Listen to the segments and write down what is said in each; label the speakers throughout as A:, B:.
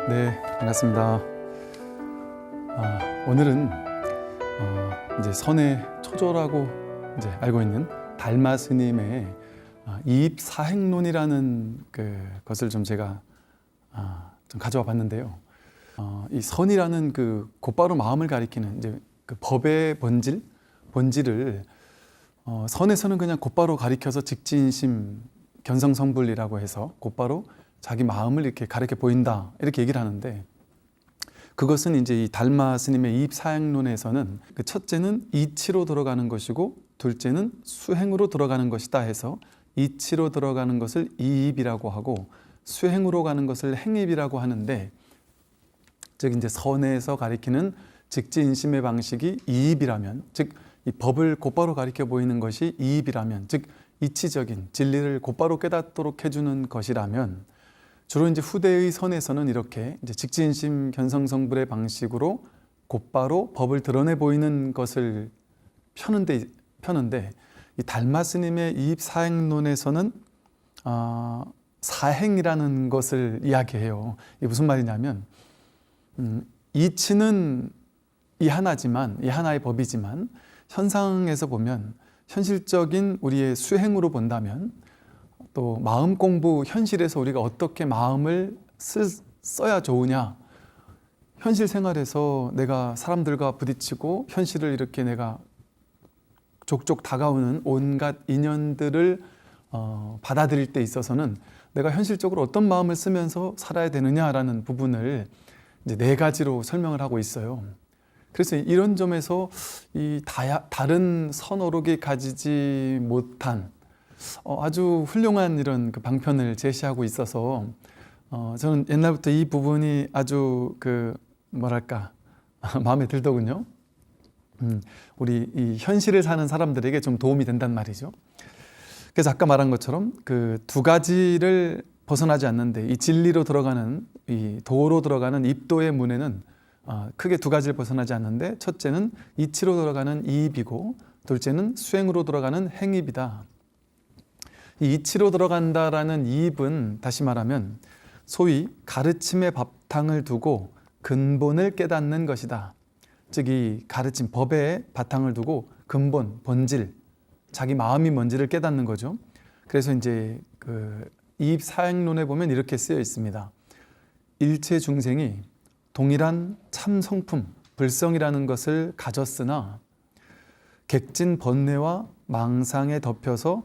A: 네, 반갑습니다. 오늘은 이제 선의 초조라고 이제 알고 있는 달마 스님의 이입사행론이라는 것을 좀 제가 좀 가져와 봤는데요. 이 선이라는 곧바로 마음을 가리키는 이제 그 법의 본질을 선에서는 그냥 곧바로 가리켜서 직진심, 견성성불이라고 해서 곧바로 자기 마음을 이렇게 가르쳐 보인다 이렇게 얘기를 하는데, 그것은 이제 이 달마 스님의 이입사행론에서는 그 첫째는 이치로 들어가는 것이고 둘째는 수행으로 들어가는 것이다 해서 이치로 들어가는 것을 이입이라고 하고 수행으로 가는 것을 행입이라고 하는데, 즉 이제 선에서 가리키는 직진심의 방식이 이입이라면, 즉 이 법을 곧바로 가리켜 보이는 것이 이입이라면, 즉 이치적인 진리를 곧바로 깨닫도록 해주는 것이라면, 주로 이제 후대의 선에서는 이렇게 이제 직진심 견성성불의 방식으로 곧바로 법을 드러내 보이는 것을 펴는데 이 달마 스님의 이입사행론에서는 사행이라는 것을 이야기해요. 이게 무슨 말이냐면, 이치는 이 하나의 법이지만 현상에서 보면, 현실적인 우리의 수행으로 본다면, 또 마음 공부, 현실에서 우리가 어떻게 마음을 써야 좋으냐, 현실 생활에서 내가 사람들과 부딪히고 현실을 이렇게 내가 족족 다가오는 온갖 인연들을 받아들일 때 있어서는 내가 현실적으로 어떤 마음을 쓰면서 살아야 되느냐라는 부분을 이제 4가지로 설명을 하고 있어요. 그래서 이런 점에서 이 다른 선어록이 가지지 못한 아주 훌륭한 이런 방편을 제시하고 있어서 저는 옛날부터 이 부분이 아주 마음에 들더군요. 우리 이 현실을 사는 사람들에게 좀 도움이 된단 말이죠. 그래서 아까 말한 것처럼 그 2가지를 벗어나지 않는데, 이 진리로 들어가는, 이 도로 들어가는 입도의 문에는 크게 2가지를 벗어나지 않는데, 첫째는 이치로 들어가는 이입이고 둘째는 수행으로 들어가는 행입이다. 이 이치로 들어간다라는 이입은 다시 말하면 소위 가르침의 바탕을 두고 근본을 깨닫는 것이다. 즉 이 가르침, 법의 바탕을 두고 근본, 본질, 자기 마음이 뭔지를 깨닫는 거죠. 그래서 이제 이입사행론에 보면 이렇게 쓰여 있습니다. 일체 중생이 동일한 참성품, 불성이라는 것을 가졌으나 객진 번뇌와 망상에 덮여서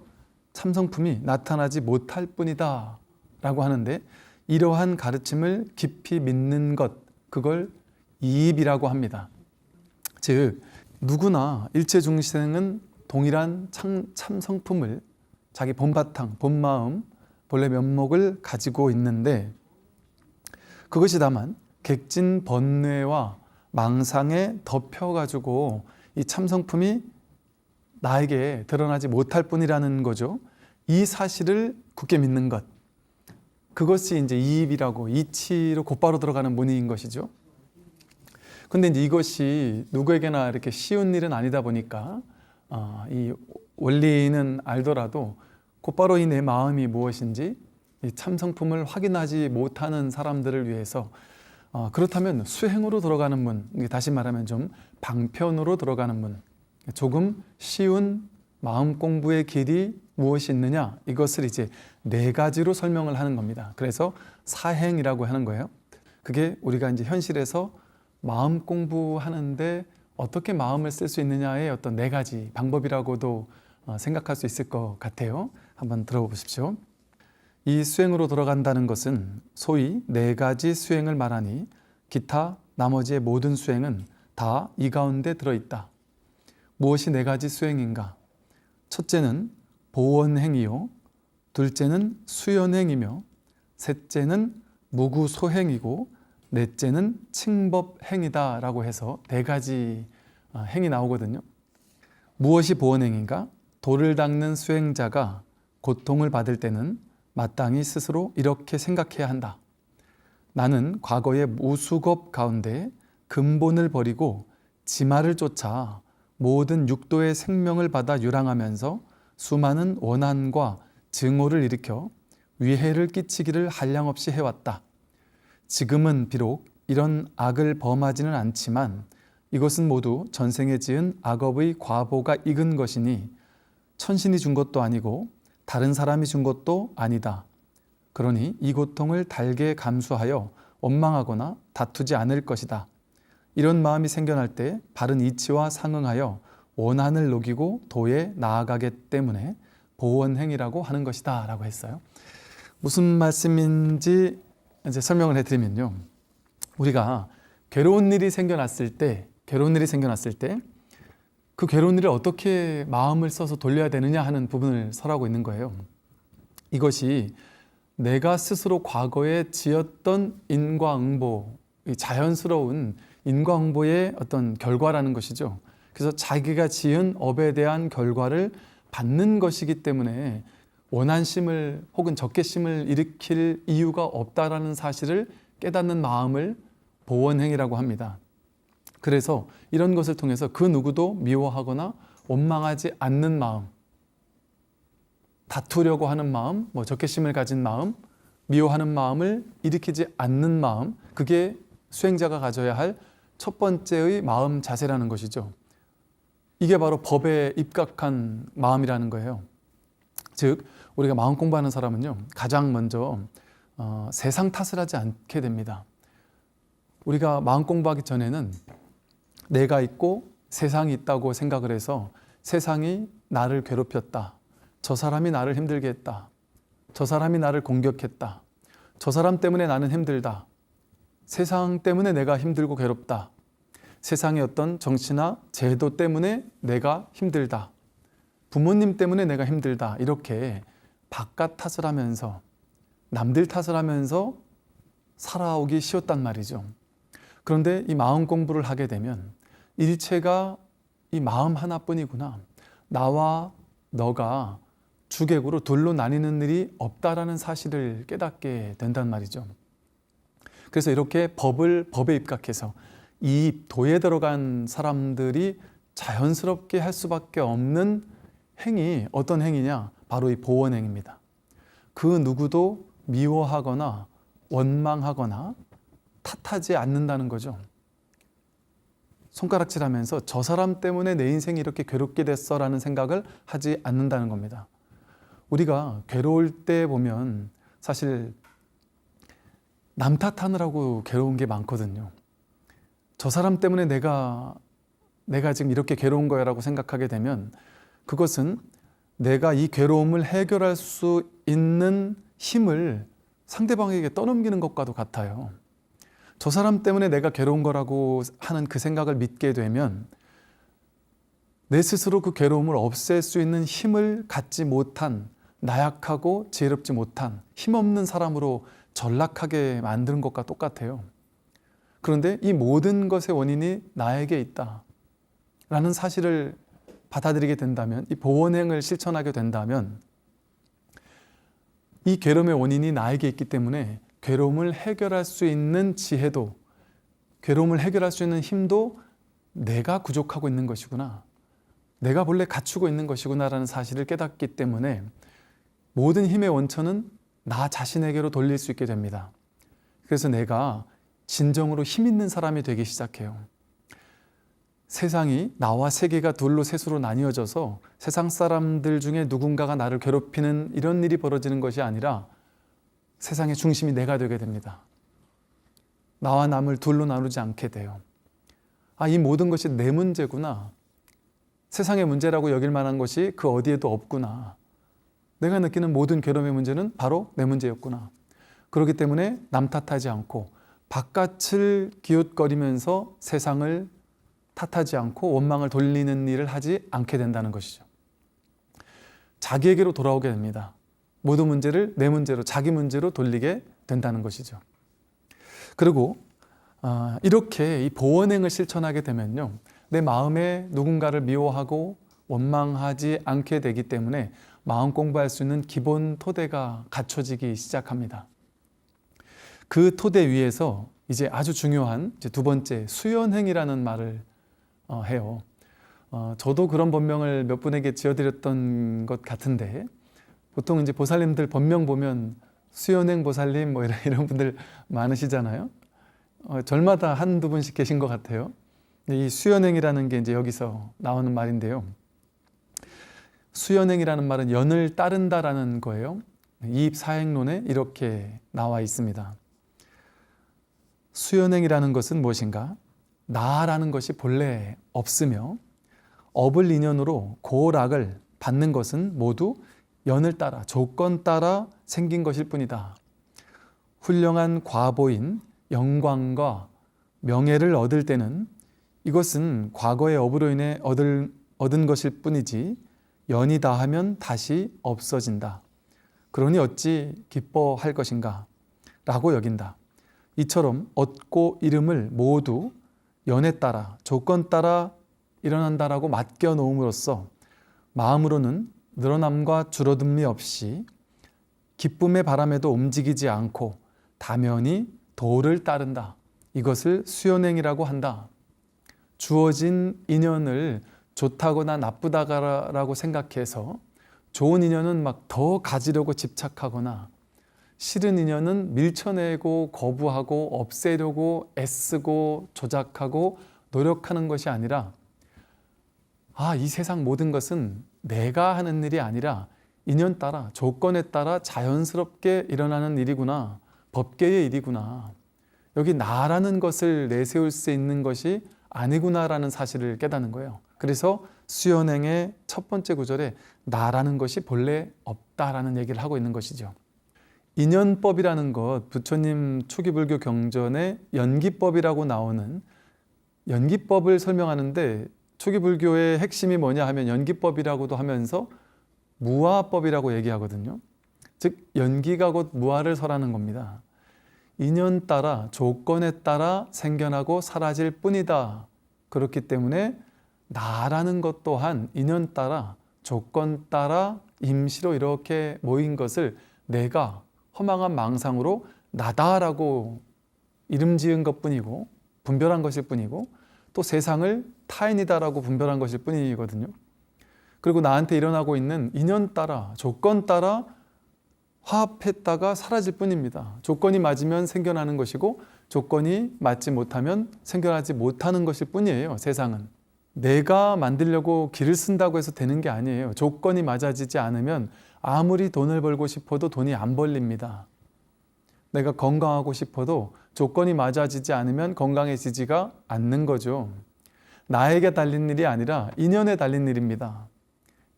A: 참성품이 나타나지 못할 뿐이다 라고 하는데, 이러한 가르침을 깊이 믿는 것, 그걸 이입이라고 합니다. 즉 누구나 일체 중생은 동일한 참성품을, 자기 본바탕, 본마음, 본래 면목을 가지고 있는데, 그것이 다만 객진 번뇌와 망상에 덮여가지고 이 참성품이 나에게 드러나지 못할 뿐이라는 거죠. 이 사실을 굳게 믿는 것, 그것이 이제 이입이라고, 이치로 곧바로 들어가는 문의인 것이죠. 근데 이제 이것이 누구에게나 이렇게 쉬운 일은 아니다 보니까 이 원리는 알더라도 곧바로 이 내 마음이 무엇인지, 이 참성품을 확인하지 못하는 사람들을 위해서 그렇다면 수행으로 들어가는 문, 다시 말하면 좀 방편으로 들어가는 문, 조금 쉬운 마음 공부의 길이 무엇이 있느냐, 이것을 이제 4가지로 설명을 하는 겁니다. 그래서 사행이라고 하는 거예요. 그게 우리가 이제 현실에서 마음 공부하는데 어떻게 마음을 쓸 수 있느냐의 어떤 4가지 방법이라고도 생각할 수 있을 것 같아요. 한번 들어보십시오. 이 수행으로 들어간다는 것은 소위 4가지 수행을 말하니 기타 나머지의 모든 수행은 다 이 가운데 들어있다. 무엇이 4가지 수행인가? 첫째는 보원행이요, 둘째는 수연행이며, 셋째는 무구소행이고, 넷째는 칭법행이다 라고 해서 4가지 행이 나오거든요. 무엇이 보원행인가? 도를 닦는 수행자가 고통을 받을 때는 마땅히 스스로 이렇게 생각해야 한다. 나는 과거의 무수겁 가운데 근본을 버리고 지마를 쫓아 모든 육도의 생명을 받아 유랑하면서 수많은 원한과 증오를 일으켜 위해를 끼치기를 한량없이 해왔다. 지금은 비록 이런 악을 범하지는 않지만 이것은 모두 전생에 지은 악업의 과보가 익은 것이니 천신이 준 것도 아니고 다른 사람이 준 것도 아니다. 그러니 이 고통을 달게 감수하여 원망하거나 다투지 않을 것이다. 이런 마음이 생겨날 때 바른 이치와 상응하여 원한을 녹이고 도에 나아가기 때문에 보원행위라고 하는 것이다 라고 했어요. 무슨 말씀인지 이제 설명을 해드리면요, 우리가 괴로운 일이 생겨났을 때 그 괴로운 일을 어떻게 마음을 써서 돌려야 되느냐 하는 부분을 설하고 있는 거예요. 이것이 내가 스스로 과거에 지었던 인과응보, 자연스러운 인과응보의 어떤 결과라는 것이죠. 그래서 자기가 지은 업에 대한 결과를 받는 것이기 때문에 원한심을 혹은 적개심을 일으킬 이유가 없다라는 사실을 깨닫는 마음을 보원행위라고 합니다. 그래서 이런 것을 통해서 그 누구도 미워하거나 원망하지 않는 마음, 다투려고 하는 마음, 적개심을 가진 마음, 미워하는 마음을 일으키지 않는 마음, 그게 수행자가 가져야 할 첫 번째의 마음 자세라는 것이죠. 이게 바로 법에 입각한 마음이라는 거예요. 즉 우리가 마음 공부하는 사람은요, 가장 먼저 세상 탓을 하지 않게 됩니다. 우리가 마음 공부하기 전에는 내가 있고 세상이 있다고 생각을 해서 세상이 나를 괴롭혔다, 저 사람이 나를 힘들게 했다, 저 사람이 나를 공격했다, 저 사람 때문에 나는 힘들다, 세상 때문에 내가 힘들고 괴롭다, 세상의 어떤 정치나 제도 때문에 내가 힘들다, 부모님 때문에 내가 힘들다, 이렇게 바깥 탓을 하면서 남들 탓을 하면서 살아오기 쉬웠단 말이죠. 그런데 이 마음 공부를 하게 되면 일체가 이 마음 하나뿐이구나, 나와 너가 주객으로 둘로 나뉘는 일이 없다라는 사실을 깨닫게 된단 말이죠. 그래서 이렇게 법에 입각해서 이 도에 들어간 사람들이 자연스럽게 할 수밖에 없는 행위, 어떤 행위냐? 바로 이 보원행위입니다. 그 누구도 미워하거나 원망하거나 탓하지 않는다는 거죠. 손가락질하면서 저 사람 때문에 내 인생이 이렇게 괴롭게 됐어 라는 생각을 하지 않는다는 겁니다. 우리가 괴로울 때 보면 사실 남 탓하느라고 괴로운 게 많거든요. 저 사람 때문에 내가 지금 이렇게 괴로운 거야 라고 생각하게 되면 그것은 내가 이 괴로움을 해결할 수 있는 힘을 상대방에게 떠넘기는 것과도 같아요. 저 사람 때문에 내가 괴로운 거라고 하는 그 생각을 믿게 되면 내 스스로 그 괴로움을 없앨 수 있는 힘을 갖지 못한, 나약하고 지혜롭지 못한 힘없는 사람으로 전락하게 만드는 것과 똑같아요. 그런데 이 모든 것의 원인이 나에게 있다 라는 사실을 받아들이게 된다면, 이 보원행을 실천하게 된다면 이 괴로움의 원인이 나에게 있기 때문에 괴로움을 해결할 수 있는 지혜도, 괴로움을 해결할 수 있는 힘도 내가 부족하고 있는 것이구나, 내가 본래 갖추고 있는 것이구나 라는 사실을 깨닫기 때문에 모든 힘의 원천은 나 자신에게로 돌릴 수 있게 됩니다. 그래서 내가 진정으로 힘 있는 사람이 되기 시작해요. 세상이 나와 세계가 둘로 셋으로 나뉘어져서 세상 사람들 중에 누군가가 나를 괴롭히는 이런 일이 벌어지는 것이 아니라 세상의 중심이 내가 되게 됩니다. 나와 남을 둘로 나누지 않게 돼요. 이 모든 것이 내 문제구나, 세상의 문제라고 여길 만한 것이 그 어디에도 없구나, 내가 느끼는 모든 괴로움의 문제는 바로 내 문제였구나. 그렇기 때문에 남 탓하지 않고 바깥을 기웃거리면서 세상을 탓하지 않고 원망을 돌리는 일을 하지 않게 된다는 것이죠. 자기에게로 돌아오게 됩니다. 모든 문제를 내 문제로, 자기 문제로 돌리게 된다는 것이죠. 그리고 이렇게 이 보원행을 실천하게 되면요, 내 마음에 누군가를 미워하고 원망하지 않게 되기 때문에 마음 공부할 수 있는 기본 토대가 갖춰지기 시작합니다. 그 토대 위에서 이제 아주 중요한 두 번째 수연행이라는 말을 해요. 저도 그런 본명을 몇 분에게 지어드렸던 것 같은데, 보통 이제 보살님들 본명 보면 수연행 보살님 뭐 이런 분들 많으시잖아요. 절마다 한두 분씩 계신 것 같아요. 이 수연행이라는 게 이제 여기서 나오는 말인데요. 수연행이라는 말은 연을 따른다라는 거예요. 이입사행론에 이렇게 나와 있습니다. 수연행이라는 것은 무엇인가? 나라는 것이 본래 없으며 업을 인연으로 고락을 받는 것은 모두 연을 따라 조건 따라 생긴 것일 뿐이다. 훌륭한 과보인 영광과 명예를 얻을 때는 이것은 과거의 업으로 인해 얻은 것일 뿐이지 연이 다하면 다시 없어진다. 그러니 어찌 기뻐할 것인가? 라고 여긴다. 이처럼 얻고 이름을 모두 연에 따라 조건 따라 일어난다라고 맡겨 놓음으로써 마음으로는 늘어남과 줄어듦이 없이 기쁨의 바람에도 움직이지 않고 다면히 도를 따른다. 이것을 수연행이라고 한다. 주어진 인연을 좋다거나 나쁘다라고 생각해서 좋은 인연은 막 더 가지려고 집착하거나 싫은 인연은 밀쳐내고 거부하고 없애려고 애쓰고 조작하고 노력하는 것이 아니라 이 세상 모든 것은 내가 하는 일이 아니라 인연 따라 조건에 따라 자연스럽게 일어나는 일이구나. 법계의 일이구나. 여기 나라는 것을 내세울 수 있는 것이 아니구나라는 사실을 깨닫는 거예요. 그래서 수연행의 첫 번째 구절에 나라는 것이 본래 없다라는 얘기를 하고 있는 것이죠. 인연법이라는 것, 부처님 초기불교 경전에 연기법이라고 나오는 연기법을 설명하는데 초기불교의 핵심이 뭐냐 하면 연기법이라고도 하면서 무아법이라고 얘기하거든요. 즉 연기가 곧 무아를 설하는 겁니다. 인연 따라 조건에 따라 생겨나고 사라질 뿐이다. 그렇기 때문에 나라는 것 또한 인연 따라 조건 따라 임시로 이렇게 모인 것을 내가 허망한 망상으로 나다라고 이름 지은 것뿐이고 분별한 것일 뿐이고 또 세상을 타인이다라고 분별한 것일 뿐이거든요. 그리고 나한테 일어나고 있는 인연 따라 조건 따라 화합했다가 사라질 뿐입니다. 조건이 맞으면 생겨나는 것이고 조건이 맞지 못하면 생겨나지 못하는 것일 뿐이에요. 세상은. 내가 만들려고 길을 쓴다고 해서 되는 게 아니에요. 조건이 맞아지지 않으면 아무리 돈을 벌고 싶어도 돈이 안 벌립니다. 내가 건강하고 싶어도 조건이 맞아지지 않으면 건강해지지가 않는 거죠. 나에게 달린 일이 아니라 인연에 달린 일입니다.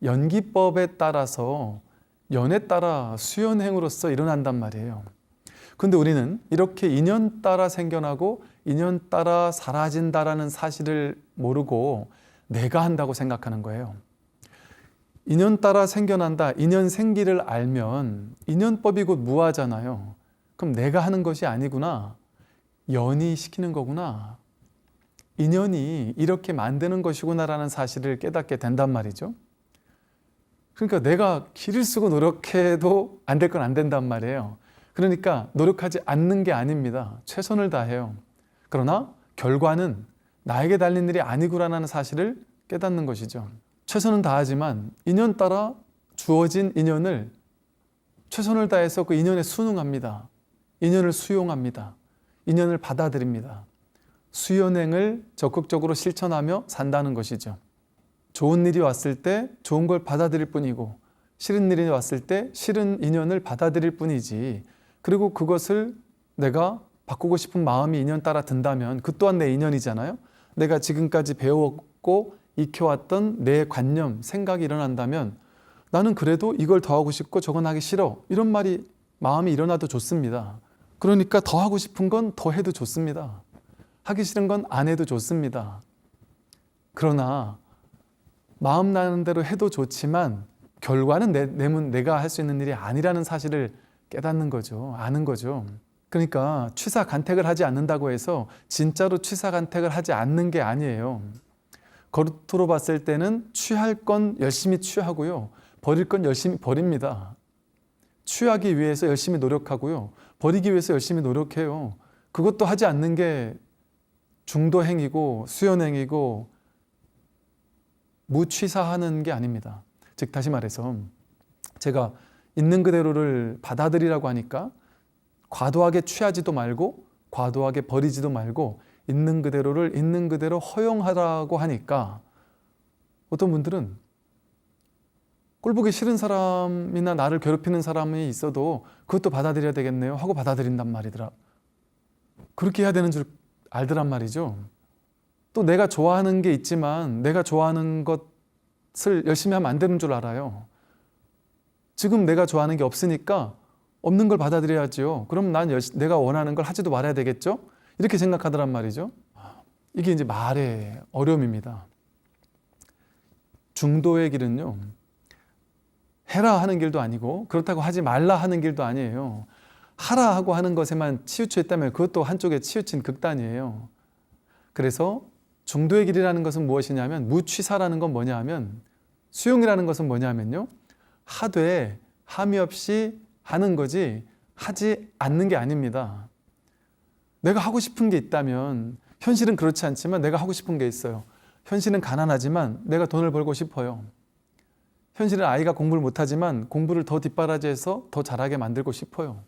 A: 연기법에 따라서 연에 따라 수연행으로서 일어난단 말이에요. 근데 우리는 이렇게 인연 따라 생겨나고 인연 따라 사라진다라는 사실을 모르고 내가 한다고 생각하는 거예요. 인연 따라 생겨난다, 인연 생기를 알면 인연법이 곧 무아잖아요. 그럼 내가 하는 것이 아니구나. 연이 시키는 거구나. 인연이 이렇게 만드는 것이구나라는 사실을 깨닫게 된단 말이죠. 그러니까 내가 기를 쓰고 노력해도 안 될 건 안 된단 말이에요. 그러니까 노력하지 않는 게 아닙니다. 최선을 다해요. 그러나 결과는 나에게 달린 일이 아니구나라는 사실을 깨닫는 것이죠. 최선은 다하지만 인연 따라 주어진 인연을 최선을 다해서 그 인연에 순응합니다. 인연을 수용합니다. 인연을 받아들입니다. 수연행을 적극적으로 실천하며 산다는 것이죠. 좋은 일이 왔을 때 좋은 걸 받아들일 뿐이고 싫은 일이 왔을 때 싫은 인연을 받아들일 뿐이지, 그리고 그것을 내가 바꾸고 싶은 마음이 인연 따라 든다면 그 또한 내 인연이잖아요. 내가 지금까지 배웠고 익혀왔던 내 관념, 생각이 일어난다면 나는 그래도 이걸 더 하고 싶고 저건 하기 싫어, 이런 마음이 일어나도 좋습니다. 그러니까 더 하고 싶은 건 더 해도 좋습니다. 하기 싫은 건 안 해도 좋습니다. 그러나 마음 나는 대로 해도 좋지만 결과는 내가 할 수 있는 일이 아니라는 사실을 깨닫는 거죠. 아는 거죠. 그러니까 취사간택을 하지 않는다고 해서 진짜로 취사간택을 하지 않는 게 아니에요. 겉으로 봤을 때는 취할 건 열심히 취하고요, 버릴 건 열심히 버립니다. 취하기 위해서 열심히 노력하고요, 버리기 위해서 열심히 노력해요. 그것도 하지 않는 게 중도행위고 수연행위고 무취사하는 게 아닙니다. 즉 다시 말해서 제가 있는 그대로를 받아들이라고 하니까 과도하게 취하지도 말고 과도하게 버리지도 말고 있는 그대로를 있는 그대로 허용하라고 하니까 어떤 분들은 꼴보기 싫은 사람이나 나를 괴롭히는 사람이 있어도 그것도 받아들여야 되겠네요 하고 받아들인단 말이더라. 그렇게 해야 되는 줄 알더란 말이죠. 또 내가 좋아하는 게 있지만 내가 좋아하는 것을 열심히 하면 안 되는 줄 알아요. 지금 내가 좋아하는 게 없으니까 없는 걸 받아들여야죠. 그럼 난 내가 원하는 걸 하지도 말아야 되겠죠? 이렇게 생각하더란 말이죠. 이게 이제 말의 어려움입니다. 중도의 길은요, 해라 하는 길도 아니고 그렇다고 하지 말라 하는 길도 아니에요. 하라 하고 하는 것에만 치우쳐 있다면 그것도 한쪽에 치우친 극단이에요. 그래서 중도의 길이라는 것은 무엇이냐면, 무취사라는 건 뭐냐 하면, 수용이라는 것은 뭐냐 하면요, 하되 함이 없이 하는 거지 하지 않는 게 아닙니다. 내가 하고 싶은 게 있다면, 현실은 그렇지 않지만 내가 하고 싶은 게 있어요. 현실은 가난하지만 내가 돈을 벌고 싶어요. 현실은 아이가 공부를 못하지만 공부를 더 뒷바라지해서 더 잘하게 만들고 싶어요.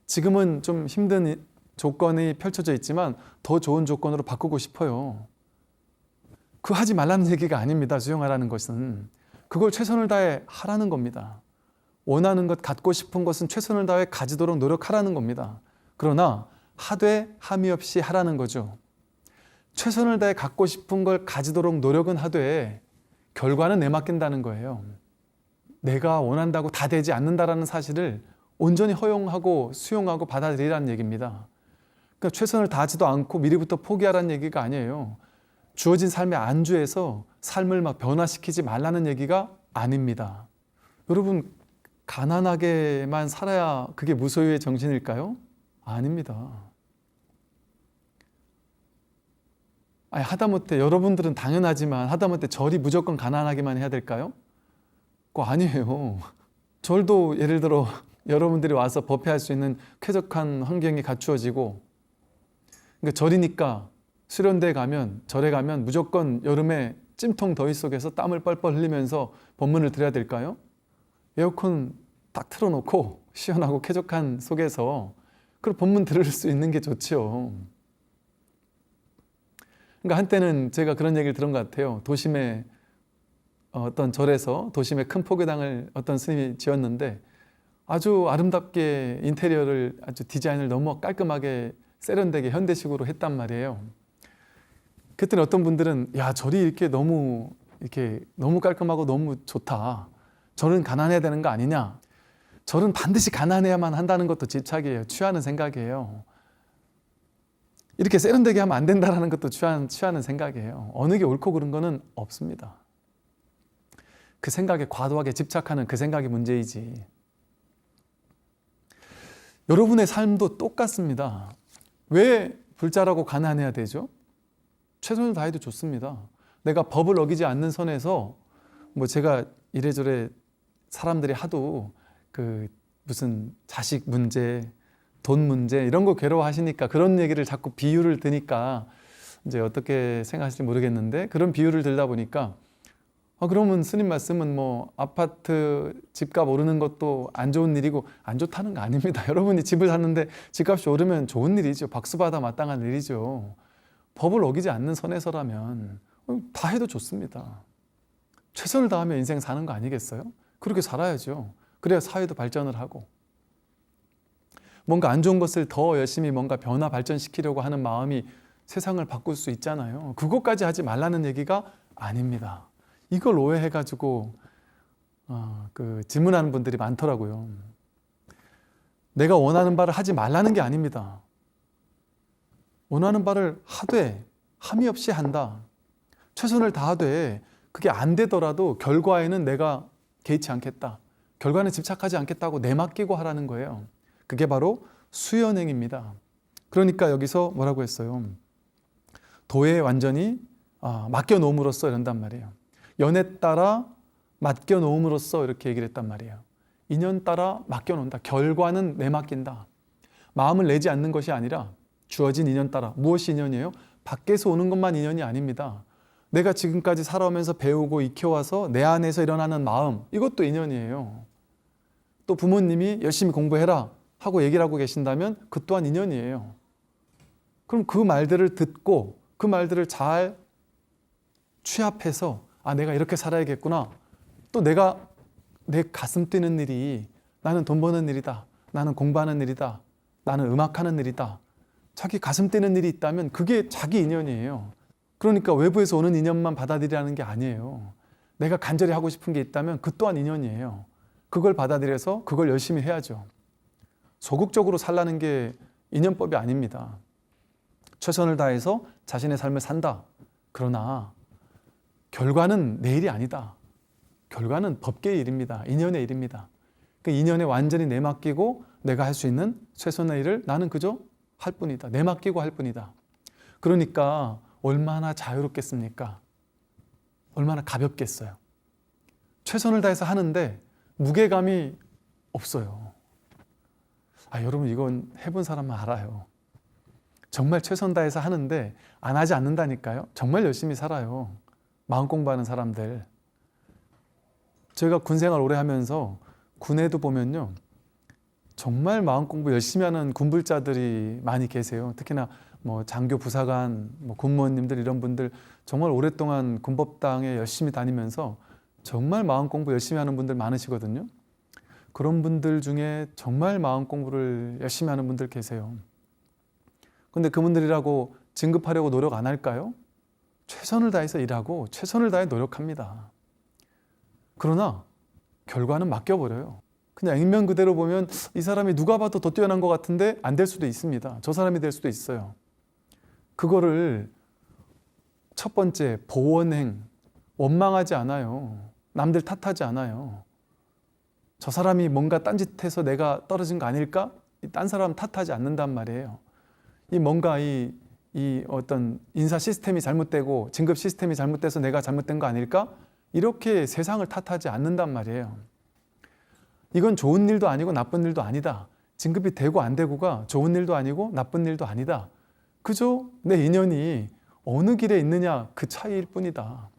A: 지금은 좀 힘든 조건이 펼쳐져 있지만 더 좋은 조건으로 바꾸고 싶어요. 그 하지 말라는 얘기가 아닙니다. 수용하라는 것은. 그걸 최선을 다해 하라는 겁니다. 원하는 것, 갖고 싶은 것은 최선을 다해 가지도록 노력하라는 겁니다. 그러나 하되 함이 없이 하라는 거죠. 최선을 다해 갖고 싶은 걸 가지도록 노력은 하되 결과는 내맡긴다는 거예요. 내가 원한다고 다 되지 않는다라는 사실을 온전히 허용하고 수용하고 받아들이라는 얘기입니다. 그러니까 최선을 다하지도 않고 미리부터 포기하라는 얘기가 아니에요. 주어진 삶의 안주에서 삶을 막 변화시키지 말라는 얘기가 아닙니다. 여러분, 가난하게만 살아야 그게 무소유의 정신일까요? 아닙니다. 아니, 하다못해 여러분들은 당연하지만 하다못해 절이 무조건 가난하게만 해야 될까요? 그거 아니에요. 절도 예를 들어 여러분들이 와서 법회할 수 있는 쾌적한 환경이 갖추어지고, 그러니까 절이니까 수련대에 가면, 절에 가면 무조건 여름에 찜통 더위 속에서 땀을 뻘뻘 흘리면서 법문을 들어야 될까요? 에어컨 딱 틀어놓고 시원하고 쾌적한 속에서 그 법문 들을 수 있는 게 좋죠. 그러니까 한때는 제가 그런 얘기를 들은 것 같아요. 도심에 어떤 절에서 도심에 큰 포교당을 어떤 스님이 지었는데 아주 아름답게 인테리어를 아주 디자인을 너무 깔끔하게 세련되게 현대식으로 했단 말이에요. 그랬더니 어떤 분들은 야, 절이 이렇게 너무 깔끔하고 너무 좋다. 절은 가난해야 되는 거 아니냐? 절은 반드시 가난해야만 한다는 것도 집착이에요. 취하는 생각이에요. 이렇게 세련되게 하면 안 된다는 것도 취하는 생각이에요. 어느 게 옳고 그른 거는 없습니다. 그 생각에 과도하게 집착하는 그 생각이 문제이지. 여러분의 삶도 똑같습니다. 왜 불자라고 가난해야 되죠? 최선을 다해도 좋습니다. 내가 법을 어기지 않는 선에서 제가 이래저래 사람들이 하도 무슨 자식 문제, 돈 문제 이런 거 괴로워하시니까 그런 얘기를 자꾸 비유를 드니까 이제 어떻게 생각하실지 모르겠는데, 그런 비유를 들다 보니까 그러면 스님 말씀은 아파트 집값 오르는 것도 안 좋은 일이고, 안 좋다는 거 아닙니다. 여러분이 집을 샀는데 집값이 오르면 좋은 일이죠. 박수받아 마땅한 일이죠. 법을 어기지 않는 선에서라면 다 해도 좋습니다. 최선을 다하며 인생 사는 거 아니겠어요? 그렇게 살아야죠. 그래야 사회도 발전을 하고, 뭔가 안 좋은 것을 더 열심히 뭔가 변화 발전시키려고 하는 마음이 세상을 바꿀 수 있잖아요. 그것까지 하지 말라는 얘기가 아닙니다. 이걸 오해해가지고 질문하는 분들이 많더라고요. 내가 원하는 바를 하지 말라는 게 아닙니다. 원하는 바를 하되 함이 없이 한다. 최선을 다하되 그게 안 되더라도 결과에는 내가 개의치 않겠다. 결과는 집착하지 않겠다고 내맡기고 하라는 거예요. 그게 바로 수연행입니다. 그러니까 여기서 뭐라고 했어요? 도에 완전히 맡겨놓음으로써 이런단 말이에요. 연에 따라 맡겨놓음으로써 이렇게 얘기를 했단 말이에요. 인연 따라 맡겨놓는다. 결과는 내맡긴다. 마음을 내지 않는 것이 아니라 주어진 인연 따라. 무엇이 인연이에요? 밖에서 오는 것만 인연이 아닙니다. 내가 지금까지 살아오면서 배우고 익혀와서 내 안에서 일어나는 마음, 이것도 인연이에요. 또 부모님이 열심히 공부해라 하고 얘기를 하고 계신다면 그 또한 인연이에요. 그럼 그 말들을 듣고 그 말들을 잘 취합해서 아, 내가 이렇게 살아야겠구나. 또 내가 내 가슴 뛰는 일이 나는 돈 버는 일이다. 나는 공부하는 일이다. 나는 음악하는 일이다. 자기 가슴 뛰는 일이 있다면 그게 자기 인연이에요. 그러니까 외부에서 오는 인연만 받아들이라는 게 아니에요. 내가 간절히 하고 싶은 게 있다면 그 또한 인연이에요. 그걸 받아들여서 그걸 열심히 해야죠. 소극적으로 살라는 게 인연법이 아닙니다. 최선을 다해서 자신의 삶을 산다. 그러나 결과는 내 일이 아니다. 결과는 법계의 일입니다. 인연의 일입니다. 그 인연에 완전히 내맡기고 내가 할 수 있는 최선의 일을 나는 그저 할 뿐이다. 내맡기고 할 뿐이다. 그러니까 얼마나 자유롭겠습니까? 얼마나 가볍겠어요. 최선을 다해서 하는데 무게감이 없어요. 여러분 이건 해본 사람만 알아요. 정말 최선 다해서 하는데 안 하지 않는다니까요. 정말 열심히 살아요. 마음 공부하는 사람들. 저희가 군 생활 오래 하면서 군에도 보면요. 정말 마음 공부 열심히 하는 군불자들이 많이 계세요. 특히나 뭐 장교 부사관, 뭐 군무원님들 이런 분들 정말 오랫동안 군법당에 열심히 다니면서 정말 마음 공부 열심히 하는 분들 많으시거든요. 그런 분들 중에 정말 마음 공부를 열심히 하는 분들 계세요. 근데 그분들이라고 진급하려고 노력 안 할까요? 최선을 다해서 일하고 최선을 다해 노력합니다. 그러나 결과는 맡겨버려요. 그냥 액면 그대로 보면 이 사람이 누가 봐도 더 뛰어난 것 같은데 안 될 수도 있습니다. 저 사람이 될 수도 있어요. 그거를 첫 번째 보원행, 원망하지 않아요. 남들 탓하지 않아요. 저 사람이 뭔가 딴짓해서 내가 떨어진 거 아닐까? 딴 사람 탓하지 않는단 말이에요. 뭔가 이 어떤 인사 시스템이 잘못되고 진급 시스템이 잘못돼서 내가 잘못된 거 아닐까? 이렇게 세상을 탓하지 않는단 말이에요. 이건 좋은 일도 아니고 나쁜 일도 아니다. 진급이 되고 안 되고가 좋은 일도 아니고 나쁜 일도 아니다. 그저 내 인연이 어느 길에 있느냐 그 차이일 뿐이다.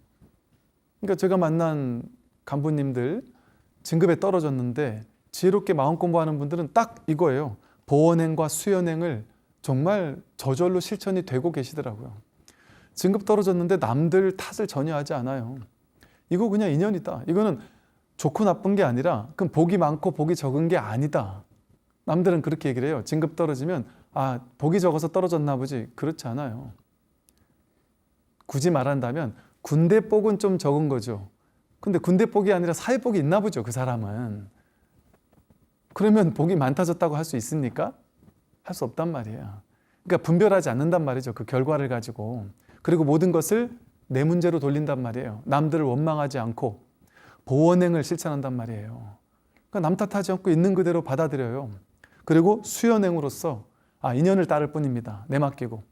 A: 그러니까 제가 만난 간부님들 진급에 떨어졌는데 지혜롭게 마음 공부하는 분들은 딱 이거예요. 보원행과 수연행을 정말 저절로 실천이 되고 계시더라고요. 진급 떨어졌는데 남들 탓을 전혀 하지 않아요. 이거 그냥 인연이다. 이거는 좋고 나쁜 게 아니라 그럼 복이 많고 복이 적은 게 아니다. 남들은 그렇게 얘기를 해요. 진급 떨어지면 복이 적어서 떨어졌나 보지. 그렇지 않아요. 굳이 말한다면 군대 복은 좀 적은 거죠. 근데 군대 복이 아니라 사회 복이 있나 보죠. 그 사람은. 그러면 복이 많다졌다고 할 수 있습니까? 할 수 없단 말이에요. 그러니까 분별하지 않는단 말이죠. 그 결과를 가지고. 그리고 모든 것을 내 문제로 돌린단 말이에요. 남들을 원망하지 않고 보원행을 실천한단 말이에요. 그러니까 남 탓하지 않고 있는 그대로 받아들여요. 그리고 수연행으로서 인연을 따를 뿐입니다. 내맡기고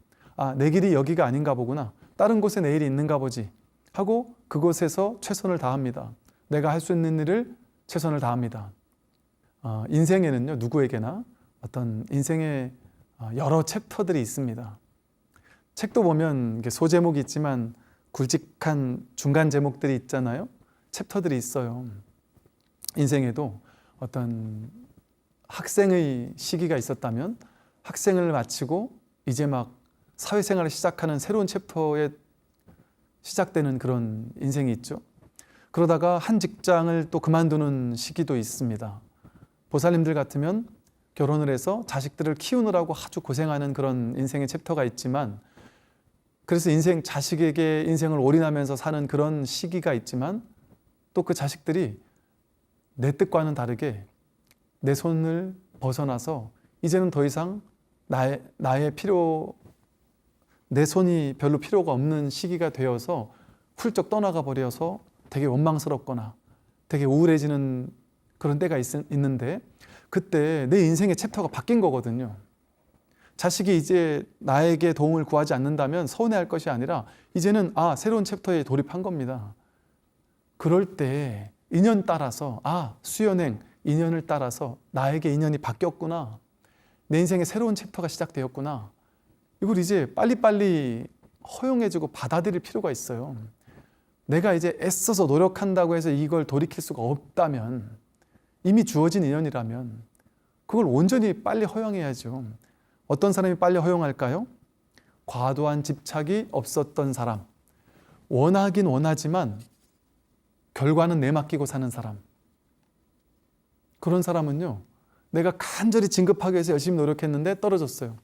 A: 내 길이 여기가 아닌가 보구나. 다른 곳에 내 일이 있는가 보지 하고 그곳에서 최선을 다합니다. 내가 할 수 있는 일을 최선을 다합니다. 인생에는요, 누구에게나 어떤 인생의 여러 챕터들이 있습니다. 책도 보면 소제목이 있지만 굵직한 중간 제목들이 있잖아요. 챕터들이 있어요. 인생에도 어떤 학생의 시기가 있었다면 학생을 마치고 이제 막 사회생활을 시작하는 새로운 챕터에 시작되는 그런 인생이 있죠. 그러다가 한 직장을 또 그만두는 시기도 있습니다. 보살님들 같으면 결혼을 해서 자식들을 키우느라고 아주 고생하는 그런 인생의 챕터가 있지만 그래서 자식에게 인생을 올인하면서 사는 그런 시기가 있지만 또 그 자식들이 내 뜻과는 다르게 내 손을 벗어나서 이제는 더 이상 내 손이 별로 필요가 없는 시기가 되어서 훌쩍 떠나가 버려서 되게 원망스럽거나 되게 우울해지는 그런 때가 있는데 그때 내 인생의 챕터가 바뀐 거거든요. 자식이 이제 나에게 도움을 구하지 않는다면 서운해할 것이 아니라 이제는 새로운 챕터에 돌입한 겁니다. 그럴 때 인연 따라서 수연행, 인연을 따라서 나에게 인연이 바뀌었구나. 내 인생의 새로운 챕터가 시작되었구나. 이걸 이제 빨리빨리 허용해주고 받아들일 필요가 있어요. 내가 이제 애써서 노력한다고 해서 이걸 돌이킬 수가 없다면 이미 주어진 인연이라면 그걸 온전히 빨리 허용해야죠. 어떤 사람이 빨리 허용할까요? 과도한 집착이 없었던 사람, 원하긴 원하지만 결과는 내맡기고 사는 사람. 그런 사람은요, 내가 간절히 진급하기 위해서 열심히 노력했는데 떨어졌어요.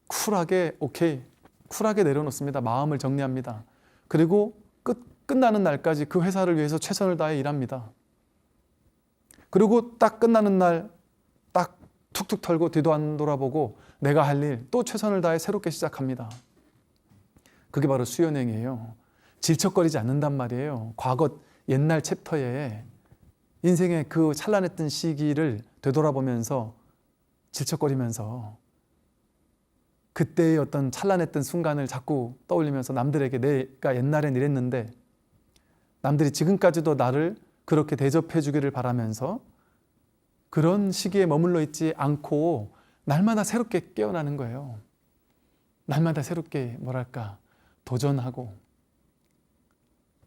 A: 쿨하게 오케이, 쿨하게 내려놓습니다. 마음을 정리합니다. 그리고 끝나는 날까지 그 회사를 위해서 최선을 다해 일합니다. 그리고 딱 끝나는 날 딱 툭툭 털고 뒤도 안 돌아보고 내가 할 일 또 최선을 다해 새롭게 시작합니다. 그게 바로 수연행이에요. 질척거리지 않는단 말이에요. 과거 옛날 챕터에 인생의 그 찬란했던 시기를 되돌아보면서 질척거리면서 그때의 어떤 찬란했던 순간을 자꾸 떠올리면서 남들에게 내가 옛날엔 이랬는데 남들이 지금까지도 나를 그렇게 대접해 주기를 바라면서 그런 시기에 머물러 있지 않고 날마다 새롭게 깨어나는 거예요. 날마다 새롭게 뭐랄까 도전하고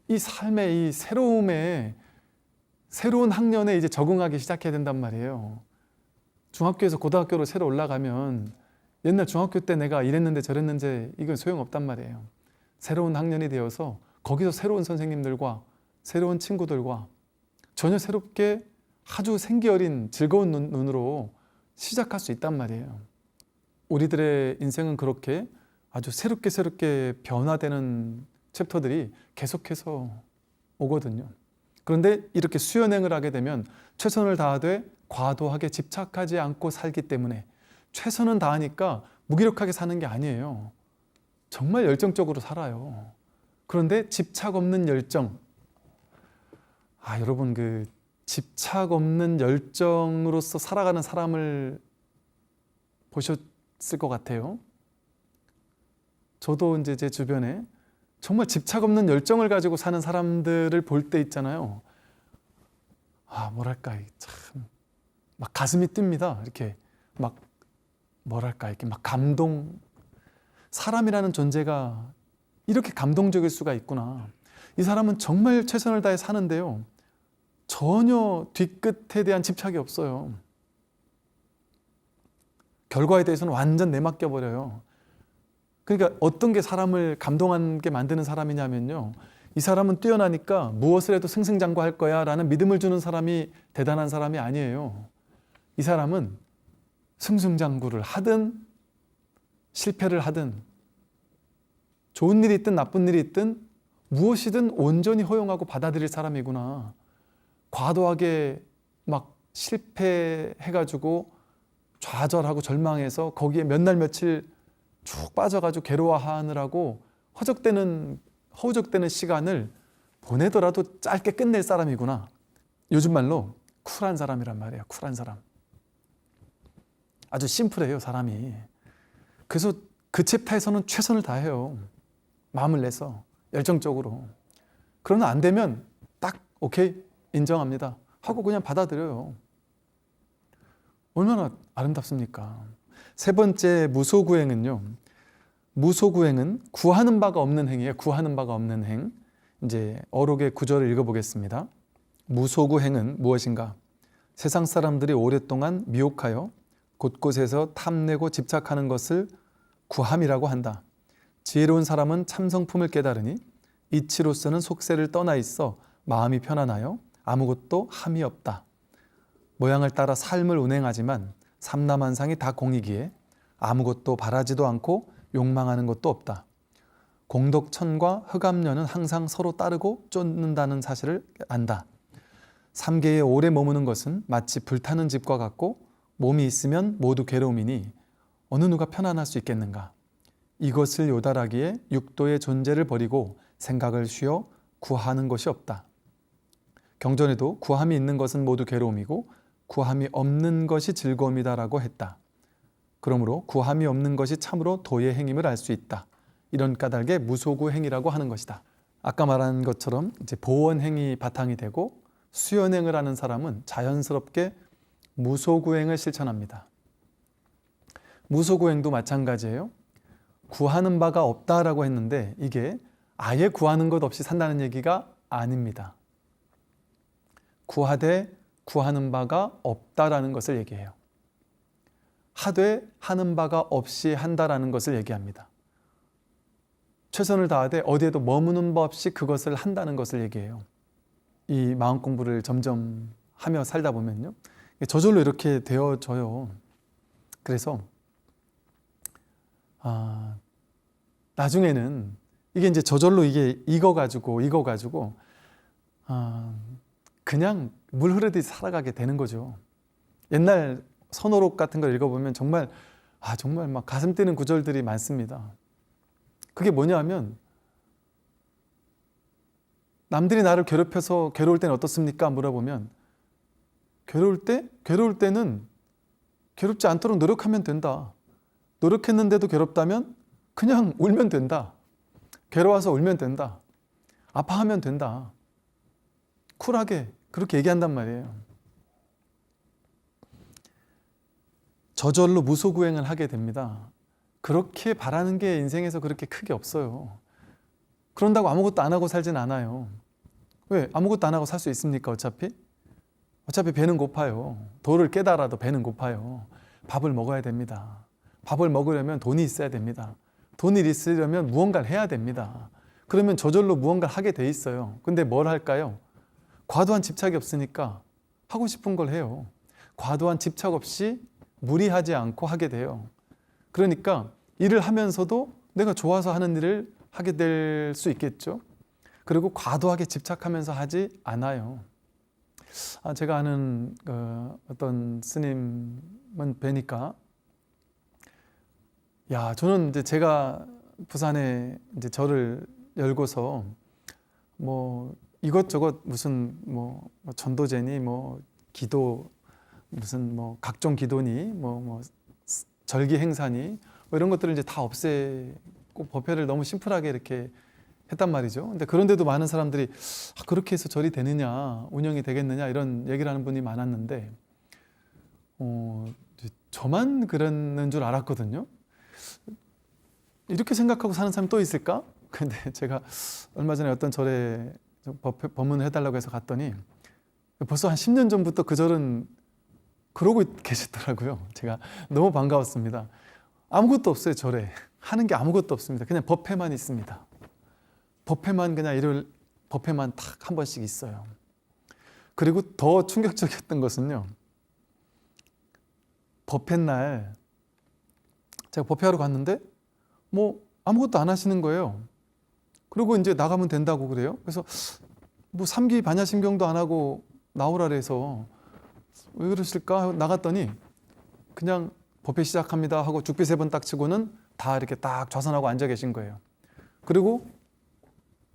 A: 이 삶의 이 새로움에 새로운 학년에 이제 적응하기 시작해야 된단 말이에요. 중학교에서 고등학교로 새로 올라가면 옛날 중학교 때 내가 이랬는데 저랬는데 이건 소용없단 말이에요. 새로운 학년이 되어서 거기서 새로운 선생님들과 새로운 친구들과 전혀 새롭게 아주 생기 어린 즐거운 눈으로 시작할 수 있단 말이에요. 우리들의 인생은 그렇게 아주 새롭게 변화되는 챕터들이 계속해서 오거든요. 그런데 이렇게 수연행을 하게 되면 최선을 다하되 과도하게 집착하지 않고 살기 때문에 최선은 다하니까 무기력하게 사는 게 아니에요. 정말 열정적으로 살아요. 그런데 집착 없는 열정. 여러분 그 집착 없는 열정으로서 살아가는 사람을 보셨을 것 같아요. 저도 이제 제 주변에 정말 집착 없는 열정을 가지고 사는 사람들을 볼 때 있잖아요. 뭐랄까 참 막 가슴이 뜁니다. 이렇게 막 뭐랄까 이렇게 막 감동. 사람이라는 존재가 이렇게 감동적일 수가 있구나. 이 사람은 정말 최선을 다해 사는데요. 전혀 뒤끝에 대한 집착이 없어요. 결과에 대해서는 완전 내맡겨 버려요. 그러니까 어떤 게 사람을 감동하게 만드는 사람이냐면요. 이 사람은 뛰어나니까 무엇을 해도 승승장구할 거야 라는 믿음을 주는 사람이 대단한 사람이 아니에요. 이 사람은 승승장구를 하든 실패를 하든 좋은 일이 있든 나쁜 일이 있든 무엇이든 온전히 허용하고 받아들일 사람이구나. 과도하게 막 실패해가지고 좌절하고 절망해서 거기에 몇 날 며칠 쭉 빠져가지고 괴로워하느라고 허우적대는 시간을 보내더라도 짧게 끝낼 사람이구나. 요즘 말로 쿨한 사람이란 말이에요. 쿨한 사람. 아주 심플해요, 사람이. 그래서 그 챕터에서는 최선을 다해요. 마음을 내서 열정적으로. 그러나 안 되면 딱 오케이 인정합니다 하고 그냥 받아들여요. 얼마나 아름답습니까? 세 번째 무소구행은요. 무소구행은 구하는 바가 없는 행이에요. 구하는 바가 없는 행. 이제 어록의 구절을 읽어보겠습니다. 무소구행은 무엇인가? 세상 사람들이 오랫동안 미혹하여 곳곳에서 탐내고 집착하는 것을 구함이라고 한다. 지혜로운 사람은 참성품을 깨달으니 이치로서는 속세를 떠나 있어 마음이 편안하여 아무것도 함이 없다. 모양을 따라 삶을 운행하지만 삼라만상이 다 공이기에 아무것도 바라지도 않고 욕망하는 것도 없다. 공덕천과 흑암년은 항상 서로 따르고 쫓는다는 사실을 안다. 삼계에 오래 머무는 것은 마치 불타는 집과 같고 몸이 있으면 모두 괴로움이니 어느 누가 편안할 수 있겠는가. 이것을 요달하기에 육도의 존재를 버리고 생각을 쉬어 구하는 것이 없다. 경전에도 구함이 있는 것은 모두 괴로움이고 구함이 없는 것이 즐거움이다라고 했다. 그러므로 구함이 없는 것이 참으로 도의 행임을 알 수 있다. 이런 까닭에 무소구행이라고 하는 것이다. 아까 말한 것처럼 이제 보원행이 바탕이 되고 수연행을 하는 사람은 자연스럽게 무소구행을 실천합니다. 무소구행도 마찬가지예요. 구하는 바가 없다라고 했는데 이게 아예 구하는 것 없이 산다는 얘기가 아닙니다. 구하되 구하는 바가 없다라는 것을 얘기해요. 하되 하는 바가 없이 한다라는 것을 얘기합니다. 최선을 다하되 어디에도 머무는 바 없이 그것을 한다는 것을 얘기해요. 이 마음 공부를 점점 하며 살다 보면요, 저절로 이렇게 되어져요. 그래서 나중에는 이게 이제 저절로 이게 익어가지고 그냥 물 흐르듯이 살아가게 되는 거죠. 옛날 선호록 같은 걸 읽어보면 정말 막 가슴 뛰는 구절들이 많습니다. 그게 뭐냐 하면, 남들이 나를 괴롭혀서 괴로울 때는 어떻습니까? 물어보면, 괴로울 때는 괴롭지 않도록 노력하면 된다. 노력했는데도 괴롭다면 그냥 울면 된다. 괴로워서 울면 된다. 아파하면 된다. 쿨하게 그렇게 얘기한단 말이에요. 저절로 무소구행을 하게 됩니다. 그렇게 바라는 게 인생에서 그렇게 크게 없어요. 그런다고 아무것도 안 하고 살진 않아요. 왜? 아무것도 안 하고 살 수 있습니까? 어차피 배는 고파요. 도를 깨달아도 배는 고파요. 밥을 먹어야 됩니다. 밥을 먹으려면 돈이 있어야 됩니다. 돈이 있으려면 무언가를 해야 됩니다. 그러면 저절로 무언가를 하게 돼 있어요. 근데 뭘 할까요? 과도한 집착이 없으니까 하고 싶은 걸 해요. 과도한 집착 없이 무리하지 않고 하게 돼요. 그러니까 일을 하면서도 내가 좋아서 하는 일을 하게 될 수 있겠죠. 그리고 과도하게 집착하면서 하지 않아요. 제가 아는 어떤 스님은 뵈니까, 저는 이제 제가 부산에 이제 절을 열고서 뭐 이것저것 무슨 뭐 전도제니 뭐 기도 무슨 뭐 각종 기도니 뭐 절기 행사니 뭐 이런 것들을 이제 다 없애고 법회를 너무 심플하게 이렇게 했단 말이죠. 근데 그런데도 많은 사람들이 그렇게 해서 절이 되느냐, 운영이 되겠느냐 이런 얘기를 하는 분이 많았는데, 저만 그러는 줄 알았거든요. 이렇게 생각하고 사는 사람이 또 있을까? 근데 제가 얼마 전에 어떤 절에 법문을 해달라고 해서 갔더니 벌써 한 10년 전부터 그 절은 그러고 계시더라고요. 제가 너무 반가웠습니다. 아무것도 없어요. 절에 하는 게 아무것도 없습니다. 그냥 법회만 있습니다. 법회만 그냥 일요일 법회만 탁 한 번씩 있어요. 그리고 더 충격적이었던 것은요, 법회 날 제가 법회하러 갔는데 뭐 아무것도 안 하시는 거예요. 그리고 이제 나가면 된다고 그래요. 그래서 뭐 삼기 반야심경도 안 하고 나오라 그래서 왜 그러실까 하고 나갔더니 그냥 법회 시작합니다 하고 죽비 3번 딱 치고는 다 이렇게 딱 좌선하고 앉아 계신 거예요. 그리고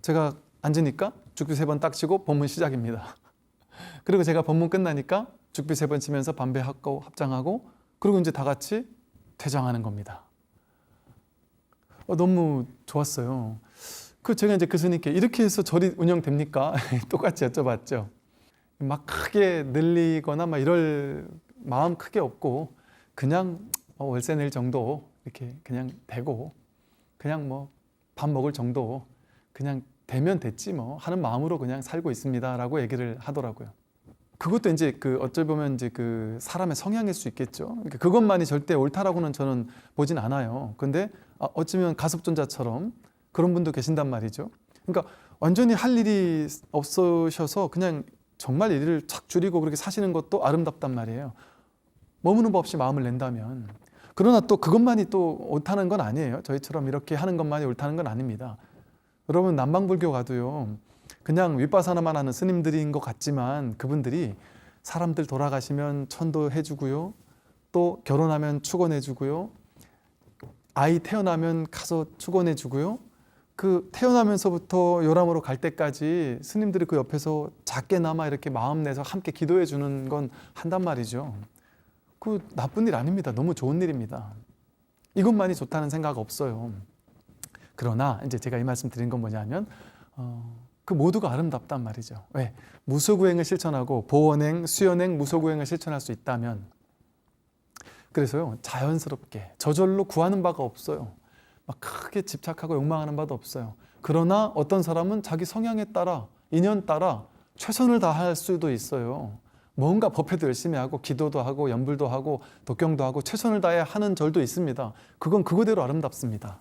A: 제가 앉으니까 죽비 3번 딱 치고 법문 시작입니다. 그리고 제가 법문 끝나니까 죽비 3번 치면서 반배하고 합장하고 그리고 이제 다 같이 퇴장하는 겁니다. 너무 좋았어요. 제가 이제 그 스님께 이렇게 해서 절이 운영됩니까? 똑같이 여쭤봤죠. 막 크게 늘리거나 막 이럴 마음 크게 없고 그냥 월세 낼 정도 이렇게 그냥 되고 그냥 뭐 밥 먹을 정도 그냥 되면 됐지 뭐 하는 마음으로 그냥 살고 있습니다라고 얘기를 하더라고요. 그것도 이제 어찌 보면 이제 사람의 성향일 수 있겠죠. 그러니까 그것만이 절대 옳다라고는 저는 보진 않아요. 근데 어쩌면 가섭존자처럼 그런 분도 계신단 말이죠. 그러니까 완전히 할 일이 없으셔서 그냥 정말 일을 착 줄이고 그렇게 사시는 것도 아름답단 말이에요. 머무는 법 없이 마음을 낸다면. 그러나 또 그것만이 또 옳다는 건 아니에요. 저희처럼 이렇게 하는 것만이 옳다는 건 아닙니다. 여러분 남방불교 가도요, 그냥 윗바사나만 하는 스님들인 것 같지만 그분들이 사람들 돌아가시면 천도해 주고요, 또 결혼하면 축원해 주고요, 아이 태어나면 가서 축원해 주고요, 태어나면서부터 요람으로 갈 때까지 스님들이 그 옆에서 작게나마 이렇게 마음 내서 함께 기도해 주는 건 한단 말이죠. 나쁜 일 아닙니다. 너무 좋은 일입니다. 이것만이 좋다는 생각 없어요. 그러나 이제 제가 이 말씀 드린 건 뭐냐면 그 모두가 아름답단 말이죠. 왜? 무소구행을 실천하고 보원행, 수연행, 무소구행을 실천할 수 있다면, 그래서요 자연스럽게 저절로 구하는 바가 없어요. 막 크게 집착하고 욕망하는 바도 없어요. 그러나 어떤 사람은 자기 성향에 따라 인연 따라 최선을 다할 수도 있어요. 뭔가 법회도 열심히 하고 기도도 하고 연불도 하고 독경도 하고 최선을 다해 하는 절도 있습니다. 그건 그거대로 아름답습니다.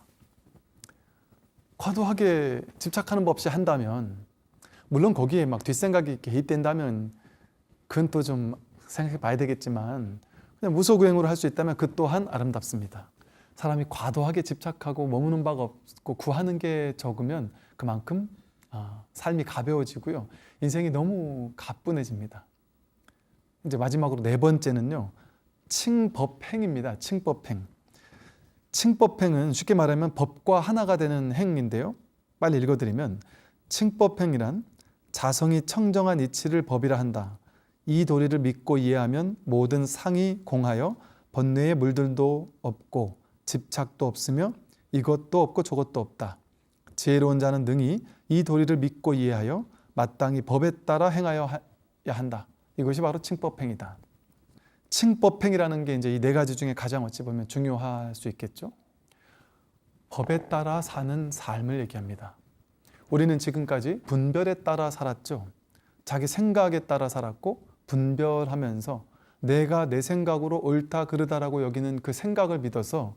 A: 과도하게 집착하는 법 없이 한다면, 물론 거기에 막 뒷생각이 개입된다면 그건 또 좀 생각해 봐야 되겠지만, 그냥 무소구행으로 할 수 있다면 그 또한 아름답습니다. 사람이 과도하게 집착하고 머무는 바가 없고 구하는 게 적으면 그만큼 삶이 가벼워지고요, 인생이 너무 가뿐해집니다. 이제 마지막으로 네 번째는요, 칭법행입니다. 칭법행. 칭법행은 쉽게 말하면 법과 하나가 되는 행인데요, 빨리 읽어드리면, 칭법행이란 자성이 청정한 이치를 법이라 한다. 이 도리를 믿고 이해하면 모든 상이 공하여 번뇌의 물들도 없고 집착도 없으며 이것도 없고 저것도 없다. 지혜로운 자는 능히 이 도리를 믿고 이해하여 마땅히 법에 따라 행하여야 한다. 이것이 바로 칭법행이다. 칭법행이라는 게 이제 이 네 가지 중에 가장 어찌 보면 중요할 수 있겠죠. 법에 따라 사는 삶을 얘기합니다. 우리는 지금까지 분별에 따라 살았죠. 자기 생각에 따라 살았고, 분별하면서 내가 내 생각으로 옳다 그르다라고 여기는 그 생각을 믿어서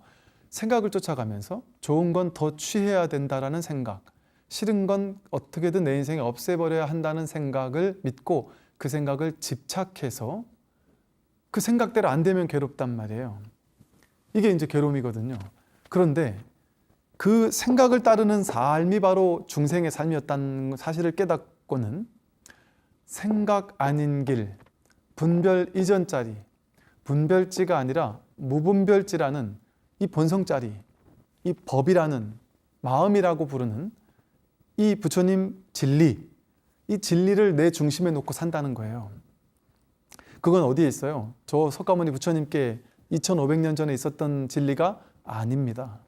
A: 생각을 쫓아가면서 좋은 건 더 취해야 된다라는 생각, 싫은 건 어떻게든 내 인생에 없애버려야 한다는 생각을 믿고 그 생각을 집착해서 그 생각대로 안 되면 괴롭단 말이에요. 이게 이제 괴로움이거든요. 그런데 그 생각을 따르는 삶이 바로 중생의 삶이었다는 사실을 깨닫고는 생각 아닌 길, 분별 이전짜리, 분별지가 아니라 무분별지라는 이 본성짜리, 이 법이라는, 마음이라고 부르는 이 부처님 진리, 이 진리를 내 중심에 놓고 산다는 거예요. 그건 어디에 있어요? 저 석가모니 부처님께 2500년 전에 있었던 진리가 아닙니다.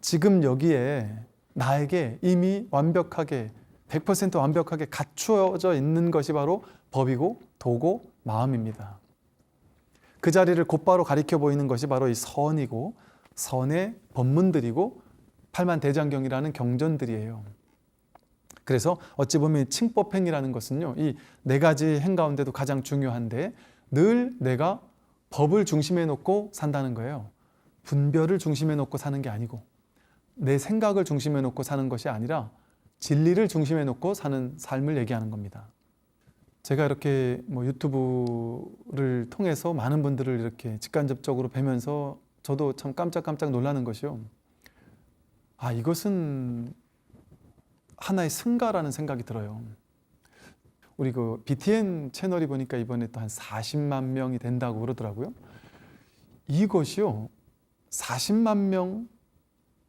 A: 지금 여기에 나에게 이미 완벽하게 100% 완벽하게 갖추어져 있는 것이 바로 법이고 도고 마음입니다. 그 자리를 곧바로 가리켜 보이는 것이 바로 이 선이고 선의 법문들이고 팔만대장경이라는 경전들이에요. 그래서 어찌 보면 칭법행이라는 것은요, 이 네 가지 행 가운데도 가장 중요한데 늘 내가 법을 중심에 놓고 산다는 거예요. 분별을 중심에 놓고 사는 게 아니고 내 생각을 중심에 놓고 사는 것이 아니라 진리를 중심에 놓고 사는 삶을 얘기하는 겁니다. 제가 이렇게 유튜브를 통해서 많은 분들을 이렇게 직간접적으로 뵈면서 저도 참 깜짝깜짝 놀라는 것이요. 이것은 하나의 승가라는 생각이 들어요. 우리 그 BTN 채널이 보니까 이번에 또 한 40만 명이 된다고 그러더라고요. 이것이요, 40만 명,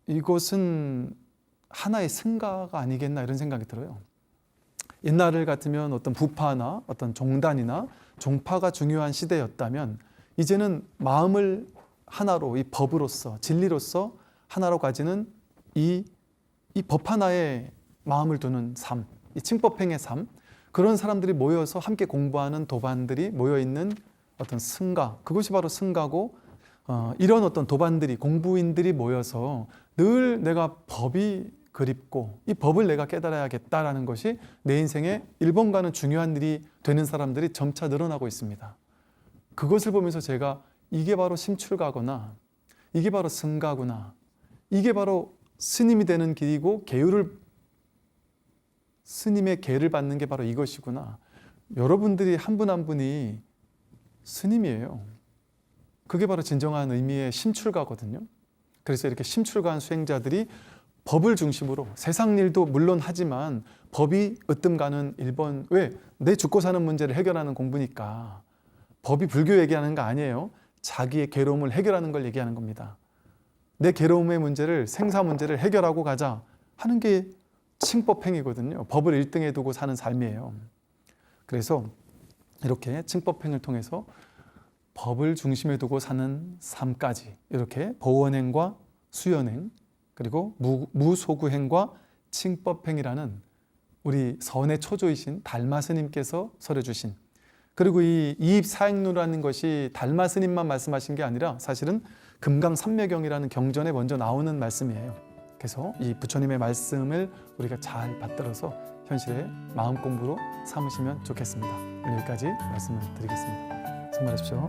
A: 이것은 하나의 승가가 아니겠나 이런 생각이 들어요. 옛날 같으면 어떤 부파나 어떤 종단이나 종파가 중요한 시대였다면 이제는 마음을 하나로, 이 법으로서, 진리로서 하나로 가지는 이 법 하나에 마음을 두는 삶, 이 칭법행의 삶, 그런 사람들이 모여서 함께 공부하는 도반들이 모여있는 어떤 승가, 그것이 바로 승가고, 이런 어떤 도반들이, 공부인들이 모여서 늘 내가 법이 그립고 이 법을 내가 깨달아야겠다라는 것이 내 인생에 1번가는 중요한 일이 되는 사람들이 점차 늘어나고 있습니다. 그것을 보면서 제가 이게 바로 심출가거나 이게 바로 승가구나, 이게 바로 스님이 되는 길이고 스님의 계를 받는 게 바로 이것이구나. 여러분들이 한 분 한 분이 스님이에요. 그게 바로 진정한 의미의 심출가거든요. 그래서 이렇게 심출가한 수행자들이 법을 중심으로 세상 일도 물론 하지만 법이 으뜸가는 1번, 왜? 내 죽고 사는 문제를 해결하는 공부니까. 법이 불교 얘기하는 거 아니에요. 자기의 괴로움을 해결하는 걸 얘기하는 겁니다. 내 괴로움의 문제를, 생사 문제를 해결하고 가자 하는 게 칭법행이거든요. 법을 1등에 두고 사는 삶이에요. 그래서 이렇게 칭법행을 통해서 법을 중심에 두고 사는 삶까지, 이렇게 보원행과 수연행, 그리고 무소구행과 칭법행이라는 우리 선의 초조이신 달마 스님께서 설해 주신, 그리고 이 이입사행루라는 것이 달마 스님만 말씀하신 게 아니라 사실은 금강산매경이라는 경전에 먼저 나오는 말씀이에요. 그래서 이 부처님의 말씀을 우리가 잘 받들어서 현실의 마음 공부로 삼으시면 좋겠습니다. 오늘 여기까지 말씀을 드리겠습니다. 승만하십시오.